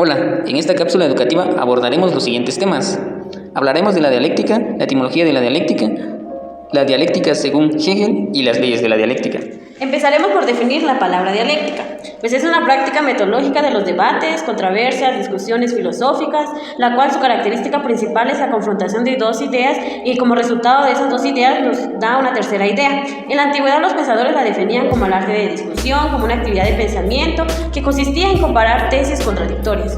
Hola, en esta cápsula educativa abordaremos los siguientes temas. Hablaremos de la dialéctica, la etimología de la dialéctica según Hegel y las leyes de la dialéctica. Empezaremos por definir la palabra dialéctica, pues es una práctica metodológica de los debates, controversias, discusiones filosóficas, la cual su característica principal es la confrontación de dos ideas y como resultado de esas dos ideas nos da una tercera idea. En la antigüedad los pensadores la definían como el arte de discusión, como una actividad de pensamiento que consistía en comparar tesis contradictorias.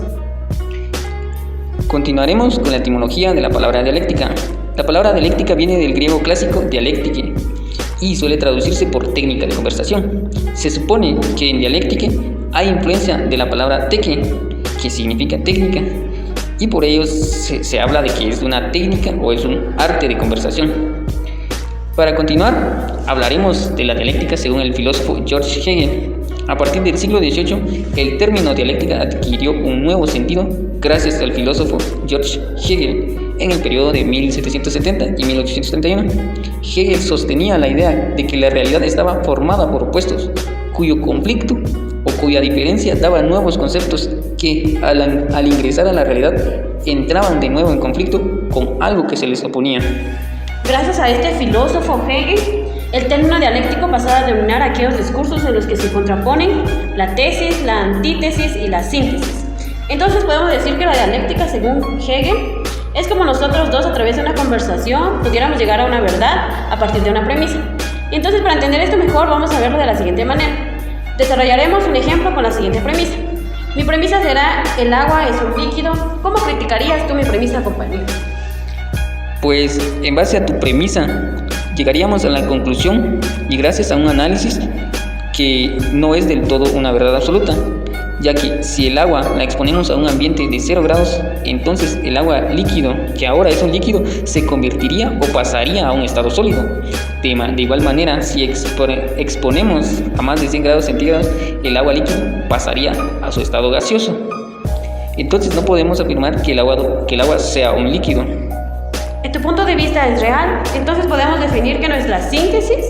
Continuaremos con la etimología de la palabra dialéctica. La palabra dialéctica viene del griego clásico dialéctique y suele traducirse por técnica de conversación. Se supone que en dialéctica hay influencia de la palabra teque, que significa técnica, y por ello se habla de que es una técnica o es un arte de conversación. Para continuar, hablaremos de la dialéctica según el filósofo George Hegel. A partir del siglo XVIII, el término dialéctica adquirió un nuevo sentido gracias al filósofo George Hegel. En el periodo de 1770 y 1831, Hegel sostenía la idea de que la realidad estaba formada por opuestos, cuyo conflicto o cuya diferencia daba nuevos conceptos que, al ingresar a la realidad, entraban de nuevo en conflicto con algo que se les oponía. Gracias a este filósofo Hegel, el término dialéctico pasó a denominar aquellos discursos en los que se contraponen la tesis, la antítesis y la síntesis. Entonces podemos decir que la dialéctica, según Hegel, es como nosotros dos a través de una conversación pudiéramos llegar a una verdad a partir de una premisa. Y entonces para entender esto mejor vamos a verlo de la siguiente manera. Desarrollaremos un ejemplo con la siguiente premisa. Mi premisa será: el agua es un líquido. ¿Cómo criticarías tú mi premisa, compañero? Pues en base a tu premisa llegaríamos a la conclusión, y gracias a un análisis, que no es del todo una verdad absoluta, ya que si el agua la exponemos a un ambiente de 0 grados, entonces el agua líquido, que ahora es un líquido, se convertiría o pasaría a un estado sólido. De igual manera, si exponemos a más de 100 grados centígrados, el agua líquido pasaría a su estado gaseoso. Entonces no podemos afirmar que el agua sea un líquido. ¿En tu punto de vista es real? Entonces podemos definir que nuestra síntesis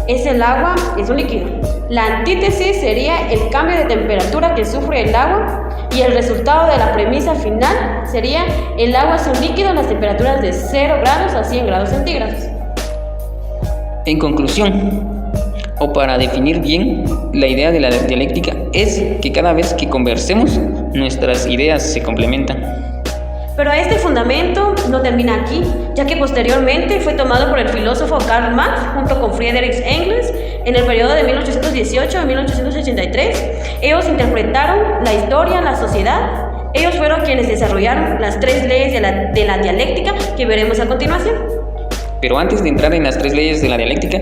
es el agua es un líquido. La antítesis sería el cambio de temperatura que sufre el agua y el resultado de la premisa final sería el agua es un líquido en las temperaturas de 0 grados a 100 grados centígrados. En conclusión, o para definir bien, la idea de la dialéctica es que cada vez que conversemos, nuestras ideas se complementan. Pero este fundamento no termina aquí, ya que posteriormente fue tomado por el filósofo Karl Marx junto con Friedrich Engels en el periodo de 1818 a 1883. Ellos interpretaron la historia, la sociedad. Ellos fueron quienes desarrollaron las 3 leyes de la dialéctica que veremos a continuación. Pero antes de entrar en las 3 leyes de la dialéctica,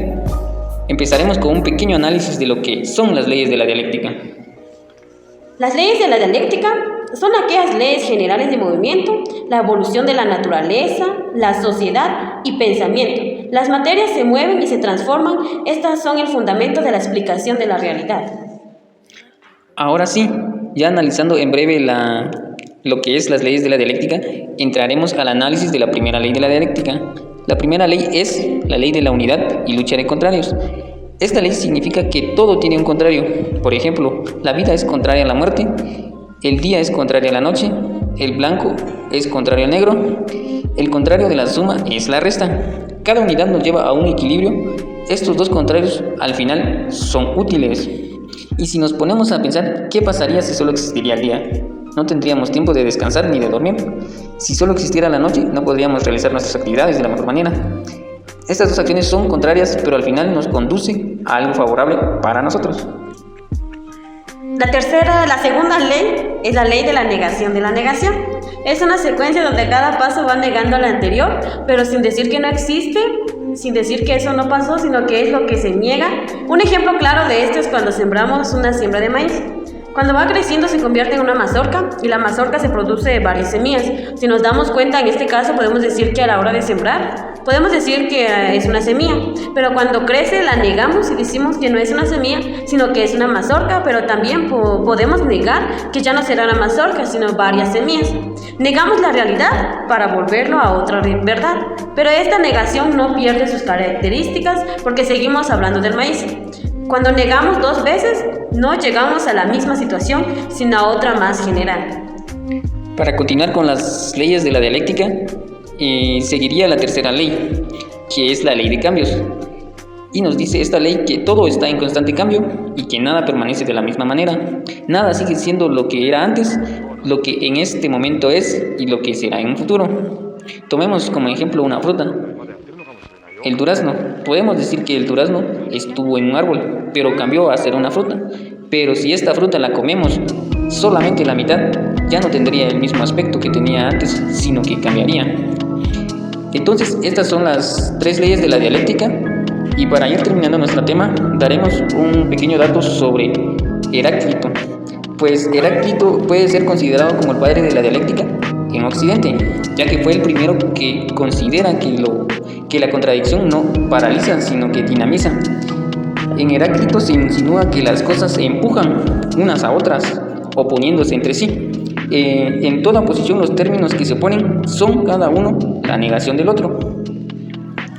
empezaremos con un pequeño análisis de lo que son las leyes de la dialéctica. Las leyes de la dialéctica son aquellas leyes generales de movimiento, la evolución de la naturaleza, la sociedad y pensamiento. Las materias se mueven y se transforman. Estas son el fundamento de la explicación de la realidad. Ahora sí, ya analizando en breve lo que es las leyes de la dialéctica, entraremos al análisis de la primera ley de la dialéctica. La primera ley es la ley de la unidad y lucha de contrarios. Esta ley significa que todo tiene un contrario. Por ejemplo, la vida es contraria a la muerte, el día es contrario a la noche, el blanco es contrario al negro, el contrario de la suma es la resta. Cada unidad nos lleva a un equilibrio. Estos dos contrarios al final son útiles. Y si nos ponemos a pensar, ¿qué pasaría si solo existiría el día? No tendríamos tiempo de descansar ni de dormir. Si solo existiera la noche, no podríamos realizar nuestras actividades de la mejor manera. Estas dos acciones son contrarias, pero al final nos conducen a algo favorable para nosotros. La segunda ley es la ley de la negación de la negación. Es una secuencia donde cada paso va negando al anterior, pero sin decir que no existe, sin decir que eso no pasó, sino que es lo que se niega. Un ejemplo claro de esto es cuando sembramos una siembra de maíz. Cuando va creciendo se convierte en una mazorca y la mazorca se produce varias semillas. Si nos damos cuenta, en este caso podemos decir que a la hora de sembrar, podemos decir que es una semilla, pero cuando crece la negamos y decimos que no es una semilla, sino que es una mazorca, pero también podemos negar que ya no será una mazorca, sino varias semillas. Negamos la realidad para volverlo a otra verdad, pero esta negación no pierde sus características porque seguimos hablando del maíz. Cuando negamos 2 veces, no llegamos a la misma situación, sino a otra más general. Para continuar con las leyes de la dialéctica, seguiría la tercera ley, que es la ley de cambios. Y nos dice esta ley que todo está en constante cambio y que nada permanece de la misma manera. Nada sigue siendo lo que era antes, lo que en este momento es y lo que será en un futuro. Tomemos como ejemplo una fruta. El durazno. Podemos decir que el durazno estuvo en un árbol, pero cambió a ser una fruta. Pero si esta fruta la comemos solamente la mitad, ya no tendría el mismo aspecto que tenía antes, sino que cambiaría. Entonces, estas son las 3 leyes de la dialéctica. Y para ir terminando nuestro tema, daremos un pequeño dato sobre Heráclito. Pues Heráclito puede ser considerado como el padre de la dialéctica en Occidente, ya que fue el primero que considera que la contradicción no paraliza, sino que dinamiza. En Heráclito se insinúa que las cosas se empujan unas a otras, oponiéndose entre sí. En toda posición los términos que se oponen son cada uno la negación del otro.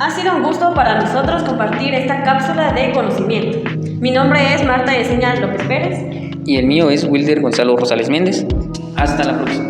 Ha sido un gusto para nosotros compartir esta cápsula de conocimiento. Mi nombre es Marta Yesenia López Pérez. Y el mío es Wilder Gonzalo Rosales Méndez. Hasta la próxima.